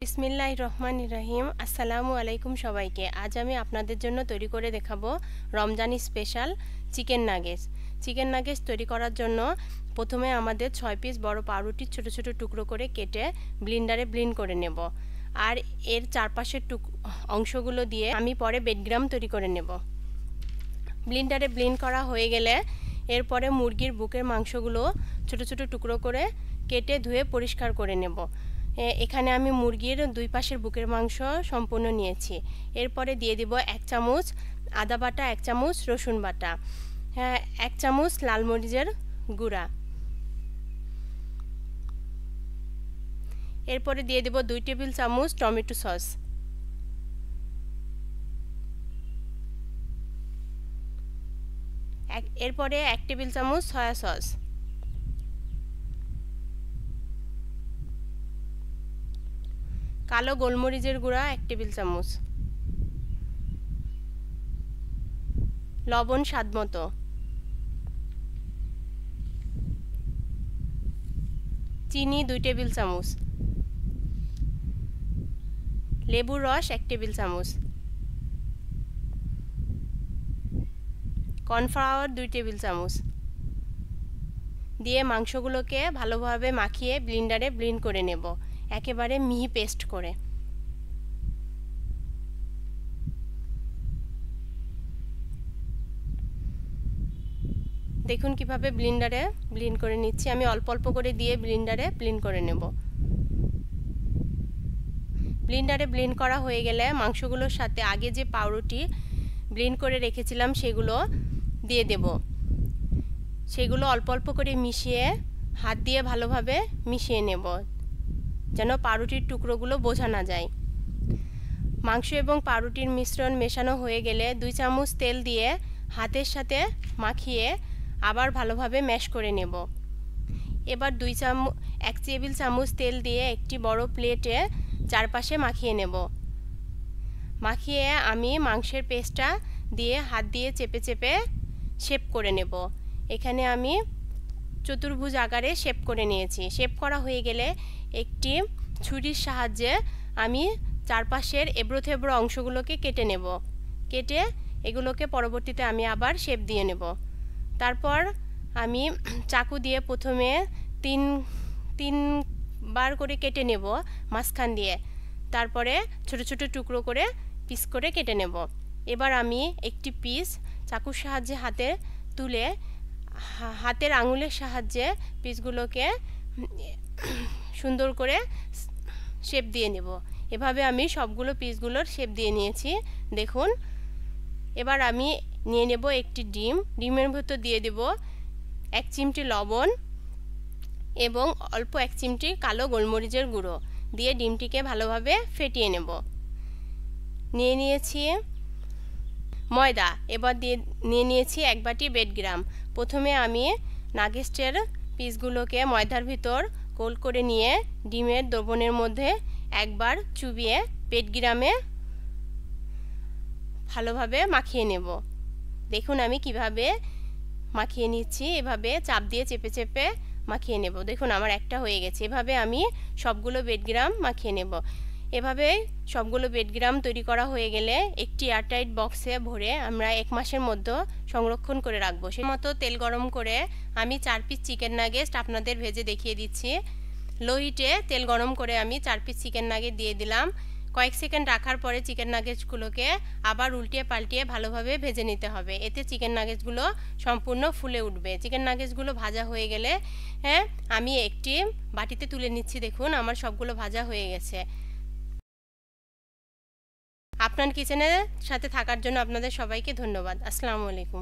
বিসমিল্লাহির রহমানির রহিম। আসসালামু আলাইকুম সবাইকে। আজ আমি আপনাদের জন্য তৈরি করে দেখাবো রমজানি special chicken nuggets. Chicken nuggets তৈরি করার জন্য প্রথমে আমাদের 6 পিস বড় পাউরুটি ছোট ছোট টুকরো করে কেটে ব্লেন্ডারে ব্লেন্ড করে নেব। আর এর চারপাশের অংশগুলো দিয়ে আমি পরে বেডগ্রাম তৈরি করে নেব। ব্লেন্ডারে ব্লেন্ড করা হয়ে গেলে এরপরে মুরগির বুকের মাংসগুলো ছোট ছোট টুকরো করে কেটে ধুয়ে পরিষ্কার করে নেব। এখানে আমি মুরগির দুই পাশের বুকের মাংস সম্পূর্ণ নিয়েছি। এরপরে দিয়ে দিব 1 চামচ আদা বাটা, 1 চামচ রসুন বাটা, 1 চামচ লাল মরিচের গুঁড়া। এরপরে দিয়ে দেব 2 টেবিল চামচ টমেটো সস। এরপরে 1 টেবিল চামচ সয়া সস, কালো গোলমরিচের গুঁড়া 1 টেবিল চামচ, লবণ স্বাদমতো, চিনি 2 টেবিল চামচ, লেবুর রস 1 টেবিল চামচ, কর্নফ্লাওয়ার 2 টেবিল চামচ দিয়ে মাংসগুলোকে ভালোভাবে মাখিয়ে ব্লেন্ডারে ব্লেন্ড করে নেব, একেবারে মিহি পেস্ট করে। দেখুন কিভাবে ব্লেন্ডারে ব্লেন্ড করে নিচ্ছি। আমি অল্প অল্প করে দিয়ে ব্লেন্ডারে ব্লেন্ড করে নেব। ব্লেন্ডারে ব্লেন্ড করা হয়ে গেলে মাংসগুলোর সাথে আগে যে পাউরুটি ব্লেন্ড করে রেখেছিলাম সেগুলো দিয়ে দেব। সেগুলো অল্প অল্প করে মিশিয়ে হাত দিয়ে ভালোভাবে মিশিয়ে নেব, যেন পাউরুটির টুকরোগুলো বোঝা না যায়। মাংস এবং পাউরুটির মিশ্রণ মেশানো হয়ে গেলে 2 চামচ তেল দিয়ে হাতের সাথে মাখিয়ে আবার ভালোভাবে ম্যাশ করে নেব। এবার 1 টেবিল চামচ তেল দিয়ে একটি বড় প্লেটে চারপাশে মাখিয়ে নেব। মাখিয়ে আমি মাংসের পেস্টটা দিয়ে হাত দিয়ে চেপে চেপে শেপ করে নেব। এখানে আমি চতুর্ভুজ আকারে শেপ করে নিয়েছি। শেপ করা হয়ে গেলে একটি ছুরির সাহায্যে আমি চারপাশের এবড়ো থেবড়ো অংশগুলোকে কেটে নেব। কেটে এগুলোকে পরবর্তীতে আমি আবার শেপ দিয়ে নেব। তারপর আমি চাকু দিয়ে প্রথমে তিন বার করে কেটে নেব মাঝখান দিয়ে, তারপরে ছোট ছোট টুকরো করে পিস করে কেটে নেব। এবার আমি একটি পিস চাকুর সাহায্যে হাতে তুলে হাতের আঙুলের সাহায্যে পিসগুলোকে সুন্দর করে শেপ দিয়ে নেব। এভাবে আমি সবগুলো পিসগুলোর শেপ দিয়ে নিয়েছি, দেখুন। এবার আমি নিয়ে নেব একটি ডিম। ডিমের ভেতর দিয়ে দেব 1 চিমটি লবণ এবং অল্প 1 চিমটি কালো গোলমরিচের গুঁড়ো দিয়ে ডিমটিকে ভালোভাবে ফেটিয়ে নেব। নিয়ে নিয়েছি ময়দা। এবার নিয়ে নিয়েছি 1 বাটি বেডগ্রাম। প্রথমে আমি নাগেটসের পিসগুলোকে ময়দার ভিতর গোল করে নিয়ে ডিমের দ্রবণের মধ্যে একবার চুবিয়ে বেডগ্রামে ভালোভাবে মাখিয়ে নেব। দেখুন আমি কিভাবে মাখিয়ে নিচ্ছি, এভাবে চাপ দিয়ে চেপে চেপে মাখিয়ে নেব। দেখুন আমার একটা হয়ে গেছে। এভাবে আমি সবগুলো বেডগ্রাম মাখিয়ে নেব। এভাবে সবগুলো বেডগ্রাম তৈরি করা হয়ে গেলে একটি এয়ারটাইট বক্সে ভরে আমরা 1 মাসের মধ্যে সংরক্ষণ করে রাখবো। সেই মতো তেল গরম করে আমি 4 পিস চিকেন নাগেটস আপনাদের ভেজে দেখিয়ে দিচ্ছি। লো হিটে তেল গরম করে আমি 4 পিস চিকেন নাগেট দিয়ে দিলাম। কয়েক সেকেন্ড রাখার পরে চিকেন নাগেটসগুলোকে আবার উল্টিয়ে পাল্টিয়ে ভালোভাবে ভেজে নিতে হবে। এতে চিকেন নাগেটসগুলো সম্পূর্ণ ফুলে উঠবে। চিকেন নাগেটসগুলো ভাজা হয়ে গেলে আমি একটি বাটিতে তুলে নিচ্ছি। দেখুন আমার সবগুলো ভাজা হয়ে গেছে। আপনার কিচেনের সাথে থাকার জন্য আপনাদের সবাইকে ধন্যবাদ। আসসালামু আলাইকুম।